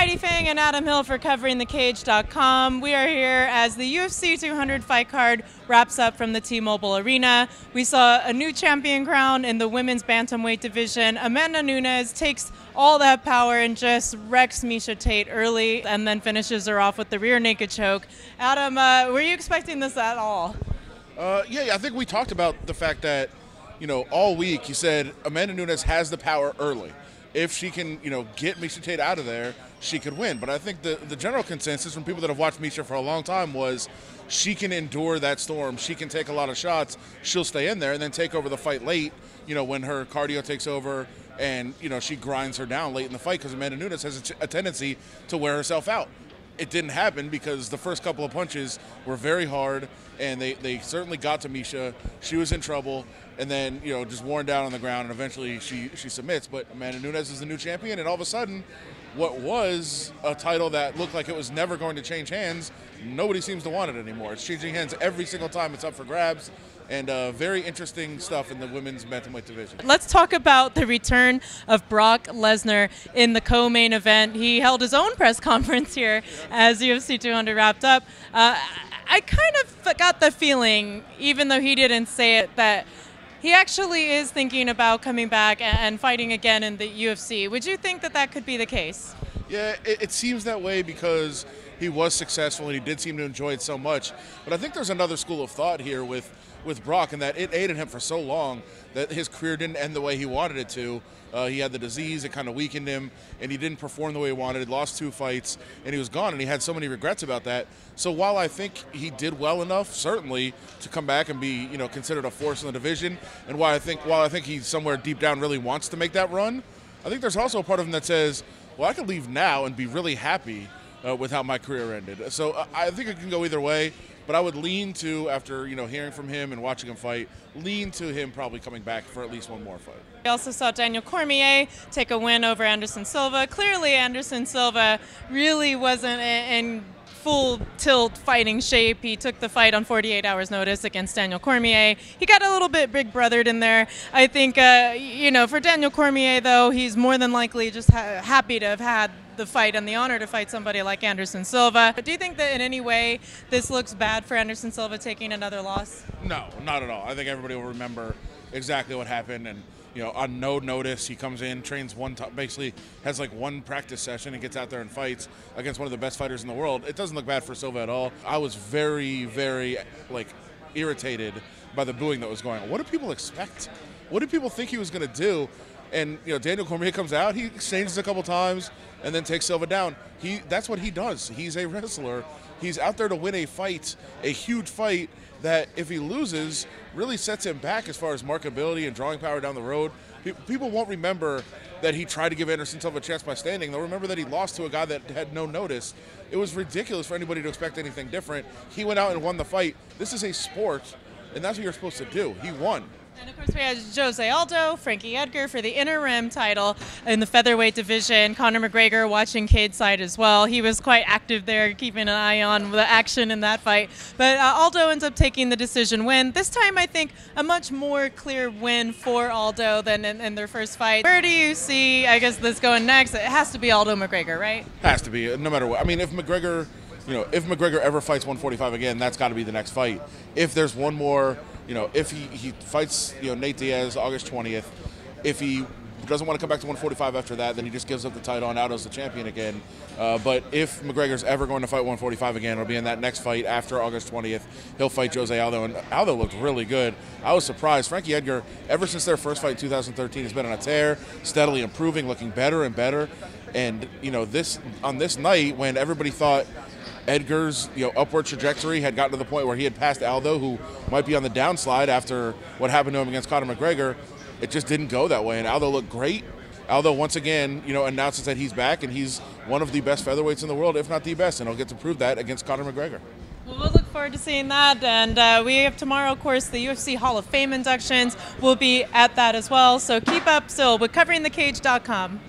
Heidi, Fang, and Adam Hill for CoveringTheCage.com. We are here as the UFC 200 fight card wraps up from the T-Mobile Arena. We saw a new champion crowned in the women's bantamweight division. Amanda Nunes takes all that power and just wrecks Miesha Tate early and then finishes her off with the rear naked choke. Adam, were you expecting this at all? Yeah, I think we talked about the fact that, all week you said Amanda Nunes has the power early. If she can, get Miesha Tate out of there, she could win. But I think the general consensus from people that have watched Miesha for a long time was she can endure that storm. She can take a lot of shots. She'll stay in there and then take over the fight late, when her cardio takes over and, she grinds her down late in the fight because Amanda Nunes has a tendency to wear herself out. It didn't happen because the first couple of punches were very hard, and they certainly got to Miesha. She was in trouble, and then, just worn down on the ground, and eventually she submits. But Amanda Nunes is the new champion, and all of a sudden, what was a title that looked like it was never going to change hands, nobody seems to want it anymore. It's changing hands every single time it's up for grabs. And very interesting stuff in the women's bantamweight division. Let's talk about the return of Brock Lesnar in the co-main event. He held his own press conference here as UFC 200 wrapped up. I kind of got the feeling, even though he didn't say it, that he actually is thinking about coming back and fighting again in the UFC. Would you think that that could be the case? Yeah, it seems that way because he was successful and he did seem to enjoy it so much. But I think there's another school of thought here with Brock, and that it aided him for so long that his career didn't end the way he wanted it to. He had the disease, it kind of weakened him, and he didn't perform the way he wanted. He lost 2 fights, and he was gone, and he had so many regrets about that. So while I think he did well enough, certainly, to come back and be, considered a force in the division, and while I think he somewhere deep down really wants to make that run, I think there's also a part of him that says, well, I could leave now and be really happy with how my career ended. So I think it can go either way. But I would lean to, after hearing from him and watching him fight, lean to him probably coming back for at least one more fight. We also saw Daniel Cormier take a win over Anderson Silva. Clearly, Anderson Silva really wasn't in full tilt fighting shape. He took the fight on 48 hours notice against Daniel Cormier. He got a little bit big brothered in there. I think, for Daniel Cormier, though, he's more than likely just happy to have had the fight and the honor to fight somebody like Anderson Silva. Do you think that in any way this looks bad for Anderson Silva taking another loss? No, not at all. I think everybody will remember exactly what happened, and on no notice he comes in, trains basically has like one practice session and gets out there and fights against one of the best fighters in the world. It doesn't look bad for Silva at all. I was very, very irritated by the booing that was going on. What do people expect? What did people think he was going to do? And Daniel Cormier comes out, he exchanges a couple times, and then takes Silva down. That's what he does. He's a wrestler. He's out there to win a fight, a huge fight that if he loses, really sets him back as far as marketability and drawing power down the road. People won't remember that he tried to give Anderson Silva a chance by standing. They'll remember that he lost to a guy that had no notice. It was ridiculous for anybody to expect anything different. He went out and won the fight. This is a sport, and that's what you're supposed to do. He won. And of course we had Jose Aldo, Frankie Edgar for the interim title in the featherweight division. Conor McGregor watching cage side as well. He was quite active there, keeping an eye on the action in that fight. But Aldo ends up taking the decision win. This time I think a much more clear win for Aldo than in their first fight. Where do you see, I guess, this going next? It has to be Aldo McGregor, right? Has to be, no matter what. I mean, if McGregor ever fights 145 again, that's got to be the next fight. If there's one more, if he fights, Nate Diaz August 20th, if he doesn't want to come back to 145 after that, then he just gives up the title and Aldo's the champion again. But if McGregor's ever going to fight 145 again, it'll be in that next fight after August 20th. He'll fight Jose Aldo, and Aldo looked really good. I was surprised. Frankie Edgar, ever since their first fight in 2013, has been on a tear, steadily improving, looking better and better. And, on this night when everybody thought Edgar's upward trajectory had gotten to the point where he had passed Aldo, who might be on the downslide after what happened to him against Conor McGregor, it just didn't go that way, and Aldo looked great. Aldo once again announces that he's back, and he's one of the best featherweights in the world, if not the best, and he'll get to prove that against Conor McGregor. Well, we'll look forward to seeing that, and we have tomorrow, of course, the UFC Hall of Fame inductions will be at that as well, so keep up still with CoveringTheCage.com.